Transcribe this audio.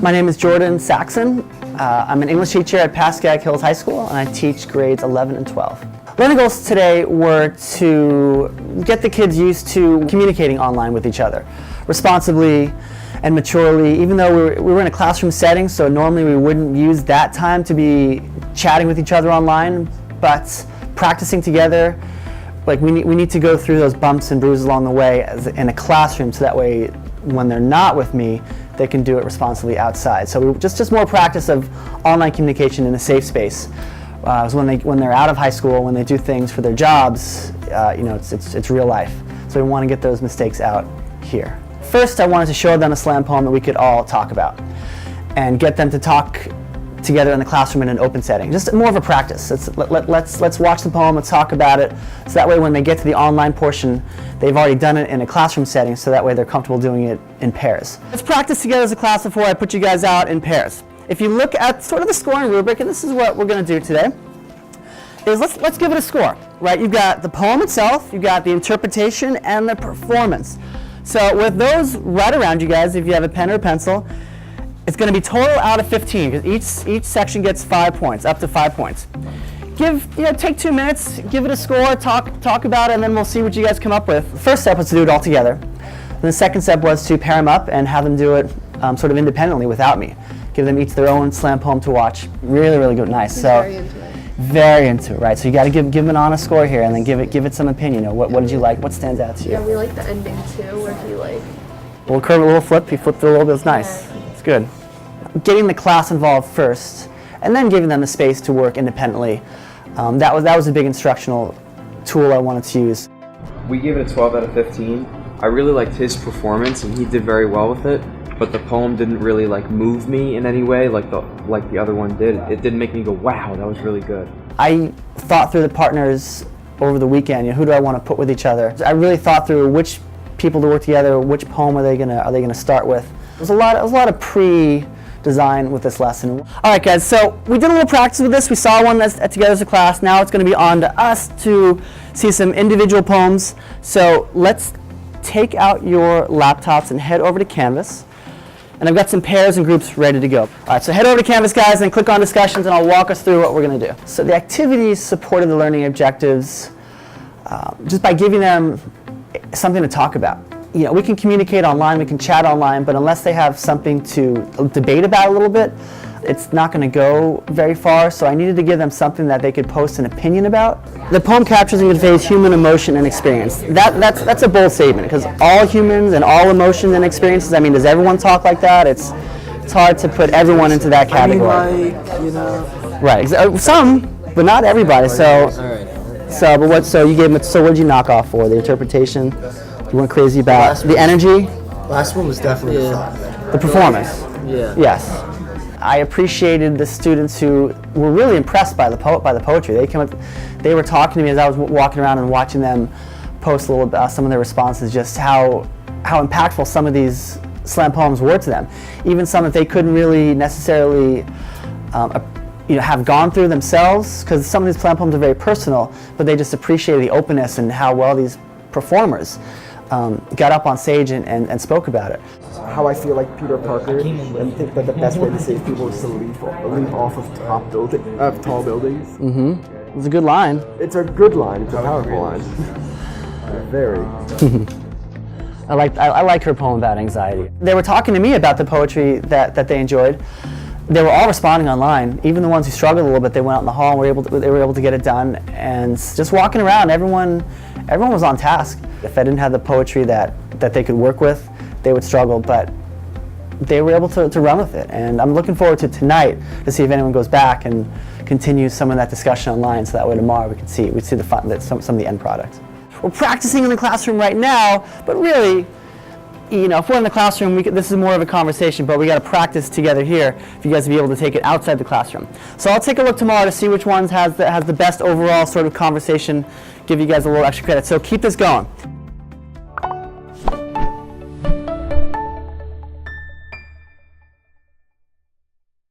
My name is Jordan Saxon. I'm an English teacher at Pascagoula Hills High School, and I teach grades 11 and 12. Learning goals today were to get the kids used to communicating online with each other, responsibly and maturely, even though we were in a classroom setting, so normally we wouldn't use that time to be chatting with each other online, but practicing together, like we need to go through those bumps and bruises along the way in a classroom, so that way when they're not with me, they can do it responsibly outside. So just more practice of online communication in a safe space. So when they're out of high school, when they do things for their jobs, it's real life. So we want to get those mistakes out here. First, I wanted to show them a slam poem that we could all talk about, and get them to talk together in the classroom in an open setting. Just more of a practice. Let's watch the poem, let's talk about it, so that way when they get to the online portion, they've already done it in a classroom setting, so that way they're comfortable doing it in pairs. Let's practice together as a class before I put you guys out in pairs. If you look at sort of the scoring rubric, and this is what we're going to do today, is let's give it a score, right? You've got the poem itself, you've got the interpretation, and the performance. So with those right around you guys, if you have a pen or a pencil, it's going to be total out of 15, because each section gets 5 points, up to 5 points. Take 2 minutes, give it a score, talk about it, and then we'll see what you guys come up with. The first step was to do it all together. And the second step was to pair them up and have them do it sort of independently without me. Give them each their own slam poem to watch. Really, really good, nice. So very into it. Very into it, right? So you got to give them an honest score here, and then give it some opinion. What did you like? What stands out to you? Yeah, we like the ending too, where he A little curve, a little flip. He flipped it a little bit. It's nice. Yeah. It's good. Getting the class involved first, and then giving them the space to work independently. That was a big instructional tool I wanted to use. We gave it a 12 out of 15. I really liked his performance, and he did very well with it. But the poem didn't really move me in any way like the other one did. It didn't make me go, wow, that was really good. I thought through the partners over the weekend. Who do I want to put with each other? I really thought through which people to work together, which poem are they gonna start with. There was a lot of pre-design with this lesson. All right, guys. So we did a little practice with this. We saw one that's together as a class. Now it's going to be on to us to see some individual poems. So let's take out your laptops and head over to Canvas. And I've got some pairs and groups ready to go. All right, so head over to Canvas, guys, and click on discussions, and I'll walk us through what we're going to do. So the activities supported the learning objectives just by giving them something to talk about. We can communicate online, we can chat online, but unless they have something to debate about a little bit, it's not going to go very far. So I needed to give them something that they could post an opinion about. The poem captures and conveys human emotion and experience. That's a bold statement, because all humans and all emotions and experiences, does everyone talk like that? It's hard to put everyone into that category. Right, some, but not everybody. So what did you knock off for? The interpretation? You went crazy about the energy? Last one was definitely fun. The performance? Yeah. Yes. I appreciated the students who were really impressed by the poetry. They were talking to me as I was walking around and watching them post a little bit, some of their responses, just how impactful some of these slam poems were to them. Even some that they couldn't really necessarily have gone through themselves, because some of these slam poems are very personal, but they just appreciated the openness and how well these performers got up on stage and spoke about it. How I feel like Peter Parker, and think that the best way to save people is to leap off of tall buildings. Mm-hmm. It was a good line. It's a good line. It's a powerful line. Very. I like her poem about anxiety. They were talking to me about the poetry that they enjoyed. They were all responding online. Even the ones who struggled a little bit, they went out in the hall and they were able to get it done. And just walking around, everyone was on task. If I didn't have the poetry that they could work with, they would struggle, but they were able to run with it. And I'm looking forward to tonight to see if anyone goes back and continues some of that discussion online, so that way tomorrow we see some of the end product. We're practicing in the classroom right now, but really, if we're in the classroom, this is more of a conversation, but we got to practice together here for you guys to be able to take it outside the classroom. So I'll take a look tomorrow to see which ones has the best overall sort of conversation, give you guys a little extra credit. So keep this going.